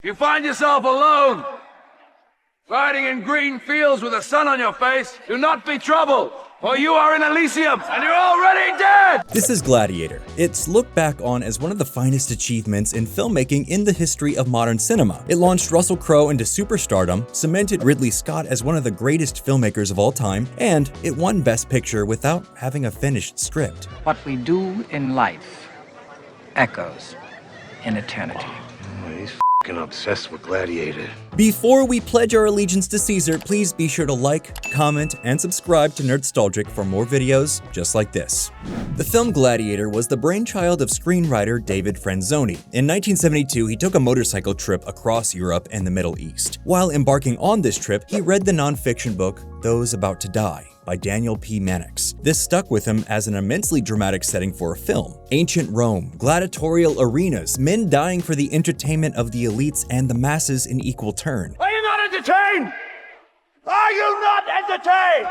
If you find yourself alone, riding in green fields with the sun on your face, do not be troubled, for you are in Elysium, and you're already dead! This is Gladiator. It's looked back on as one of the finest achievements in filmmaking in the history of modern cinema. It launched Russel Crowe into superstardom, cemented Ridley Scott as one of the greatest filmmakers of all time, and it won Best Picture without having a finished script. What we do in life echoes in eternity. Oh, he's f***ing obsessed with Gladiator. Before we pledge our allegiance to Caesar, please be sure to like, comment, and subscribe to Nerdstalgic for more videos just like this. The film Gladiator was the brainchild of screenwriter David Franzoni. In 1972, he took a motorcycle trip across Europe and the Middle East. While embarking on this trip, he read the non-fiction book Those About to Die by Daniel P. Mannix. This stuck with him as an immensely dramatic setting for a film. Ancient Rome, gladiatorial arenas, men dying for the entertainment of the elites and the masses in equal turn. Are you not entertained? Are you not entertained?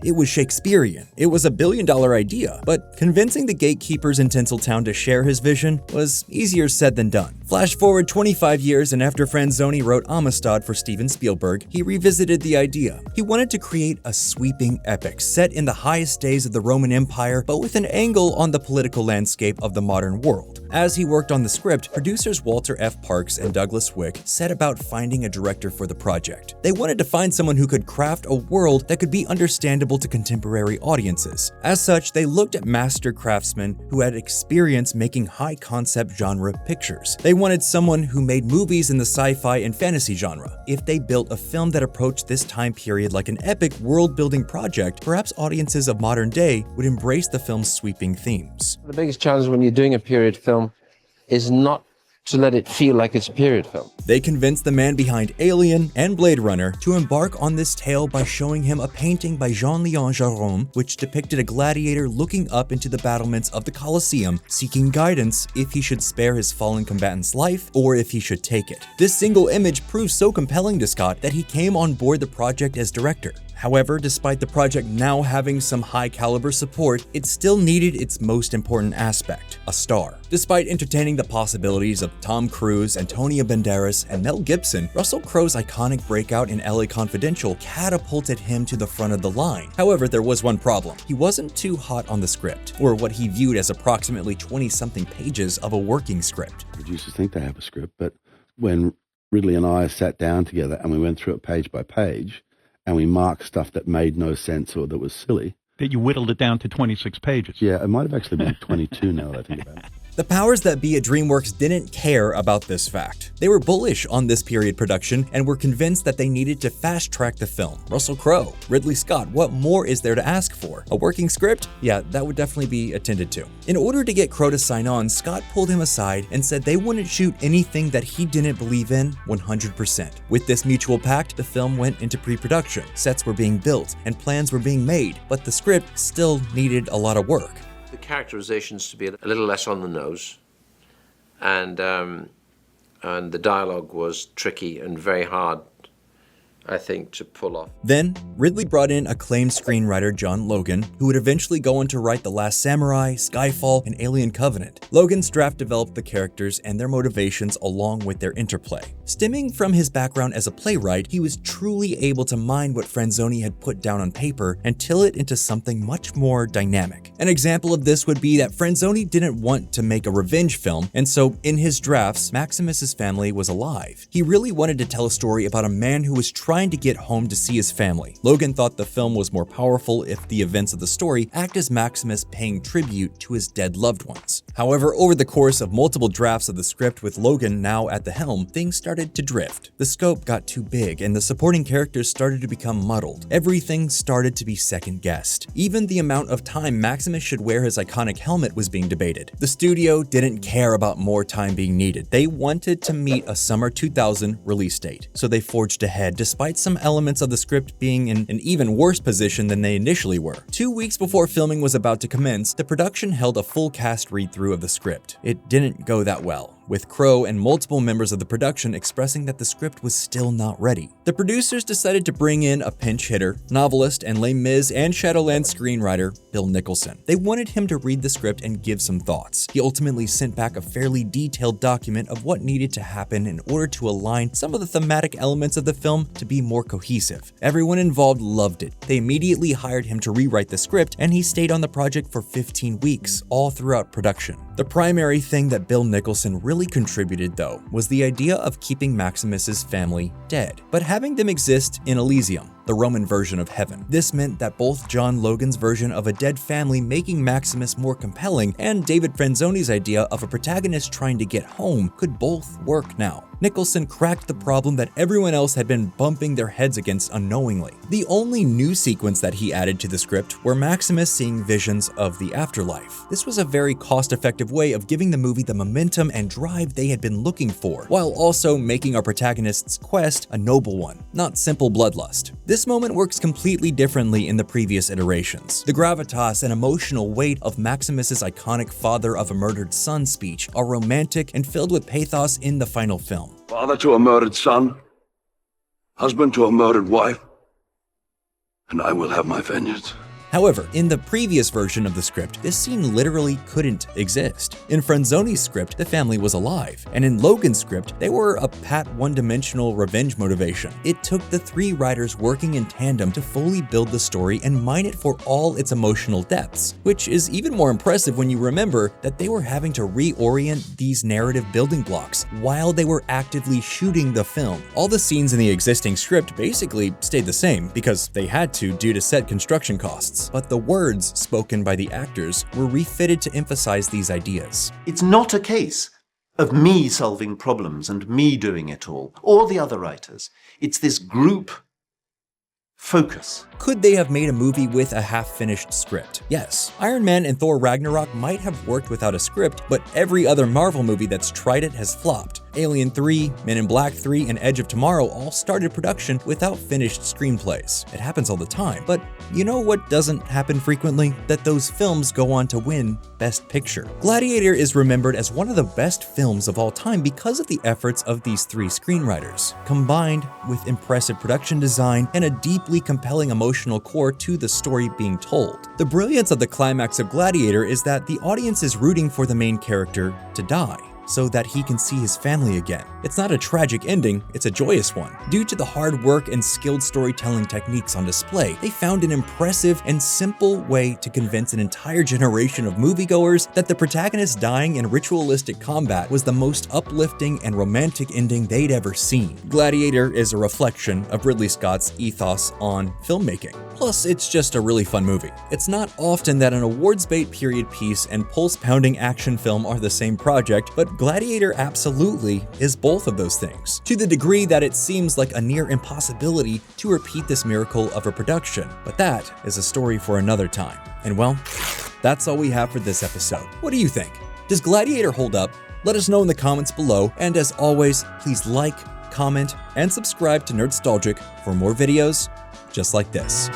It was Shakespearean. It was a billion-dollar idea, but convincing the gatekeepers in Tinseltown to share his vision was easier said than done. Flash forward 25 years, and after Franzoni wrote Amistad for Steven Spielberg, he revisited the idea. He wanted to create a sweeping epic set in the highest days of the Roman Empire, but with an angle on the political landscape of the modern world. As he worked on the script, producers Walter F. Parks and Douglas Wick set about finding a director for the project. They wanted to find someone who could craft a world that could be understandable to contemporary audiences. As such, they looked at master craftsmen who had experience making high-concept genre pictures. They wanted someone who made movies in the sci-fi and fantasy genre. If they built a film that approached this time period like an epic world-building project, perhaps audiences of modern day would embrace the film's sweeping themes. The biggest challenge when you're doing a period film is not to let it feel like it's a period film. They convinced the man behind Alien and Blade Runner to embark on this tale by showing him a painting by Jean-Léon Gérôme, which depicted a gladiator looking up into the battlements of the Colosseum, seeking guidance if he should spare his fallen combatant's life or if he should take it. This single image proved so compelling to Scott that he came on board the project as director. However, despite the project now having some high-caliber support, it still needed its most important aspect, a star. Despite entertaining the possibilities of Tom Cruise, Antonio Banderas, and Mel Gibson, Russel Crowe's iconic breakout in LA Confidential catapulted him to the front of the line. However, there was one problem. He wasn't too hot on the script, or what he viewed as approximately 20-something pages of a working script. Producers think they have a script, but when Ridley and I sat down together and we went through it page by page, and we marked stuff that made no sense or that was silly. That you whittled it down to 26 pages. Yeah, it might have actually been 22 now that I think about it. The powers that be at DreamWorks didn't care about this fact. They were bullish on this period production and were convinced that they needed to fast-track the film. Russel Crowe, Ridley Scott, what more is there to ask for? A working script? Yeah, that would definitely be attended to. In order to get Crowe to sign on, Scott pulled him aside and said they wouldn't shoot anything that he didn't believe in 100%. With this mutual pact, the film went into pre-production. Sets were being built and plans were being made, but the script still needed a lot of work. The characterizations to be a little less on the nose, and the dialogue was tricky and very hard, I think, to pull off. Then, Ridley brought in acclaimed screenwriter John Logan, who would eventually go on to write The Last Samurai, Skyfall, and Alien Covenant. Logan's draft developed the characters and their motivations along with their interplay. Stemming from his background as a playwright, he was truly able to mine what Franzoni had put down on paper and till it into something much more dynamic. An example of this would be that Franzoni didn't want to make a revenge film, and so in his drafts, Maximus's family was alive. He really wanted to tell a story about a man who was trying to get home to see his family. Logan thought the film was more powerful if the events of the story act as Maximus paying tribute to his dead loved ones. However, over the course of multiple drafts of the script with Logan now at the helm, things started to drift. The scope got too big and the supporting characters started to become muddled. Everything started to be second-guessed. Even the amount of time Maximus should wear his iconic helmet was being debated. The studio didn't care about more time being needed. They wanted to meet a summer 2000 release date, so they forged ahead despite some elements of the script being in an even worse position than they initially were. 2 weeks before filming was about to commence, the production held a full cast read-through of the script. It didn't go that well. with Crowe and multiple members of the production expressing that the script was still not ready. The producers decided to bring in a pinch hitter, novelist, and Les Mis and Shadowlands screenwriter Bill Nicholson. They wanted him to read the script and give some thoughts. He ultimately sent back a fairly detailed document of what needed to happen in order to align some of the thematic elements of the film to be more cohesive. Everyone involved loved it. They immediately hired him to rewrite the script, and he stayed on the project for 15 weeks, all throughout production. The primary thing that Bill Nicholson really contributed, though, was the idea of keeping Maximus's family dead, but having them exist in Elysium, the Roman version of heaven. This meant that both John Logan's version of a dead family making Maximus more compelling and David Franzone's idea of a protagonist trying to get home could both work now. Nicholson cracked the problem that everyone else had been bumping their heads against unknowingly. The only new sequence that he added to the script were Maximus seeing visions of the afterlife. This was a very cost-effective way of giving the movie the momentum and drive they had been looking for, while also making our protagonist's quest a noble one, not simple bloodlust. This moment works completely differently in the previous iterations. The gravitas and emotional weight of Maximus's iconic father of a murdered son speech are romantic and filled with pathos in the final film. Father to a murdered son, husband to a murdered wife, and I will have my vengeance. However, in the previous version of the script, this scene literally couldn't exist. In Franzone's script, the family was alive, and in Logan's script, they were a pat one-dimensional revenge motivation. It took the three writers working in tandem to fully build the story and mine it for all its emotional depths, which is even more impressive when you remember that they were having to reorient these narrative building blocks while they were actively shooting the film. All the scenes in the existing script basically stayed the same because they had to due to set construction costs. But the words spoken by the actors were refitted to emphasize these ideas. It's not a case of me solving problems and me doing it all, or the other writers. It's this group focus. Could they have made a movie with a half-finished script? Yes. Iron Man and Thor Ragnarok might have worked without a script, but every other Marvel movie that's tried it has flopped. Alien 3, Men in Black 3, and Edge of Tomorrow all started production without finished screenplays. It happens all the time, but you know what doesn't happen frequently? That those films go on to win Best Picture. Gladiator is remembered as one of the best films of all time because of the efforts of these three screenwriters, combined with impressive production design and a deeply compelling emotional core to the story being told. The brilliance of the climax of Gladiator is that the audience is rooting for the main character to die, so that he can see his family again. It's not a tragic ending, it's a joyous one. Due to the hard work and skilled storytelling techniques on display, they found an impressive and simple way to convince an entire generation of moviegoers that the protagonist dying in ritualistic combat was the most uplifting and romantic ending they'd ever seen. Gladiator is a reflection of Ridley Scott's ethos on filmmaking. Plus, it's just a really fun movie. It's not often that an awards-bait period piece and pulse-pounding action film are the same project, but Gladiator absolutely is both of those things, to the degree that it seems like a near impossibility to repeat this miracle of a production. But that is a story for another time. And well, that's all we have for this episode. What do you think? Does Gladiator hold up? Let us know in the comments below, and as always, please like, comment, and subscribe to Nerdstalgic for more videos just like this.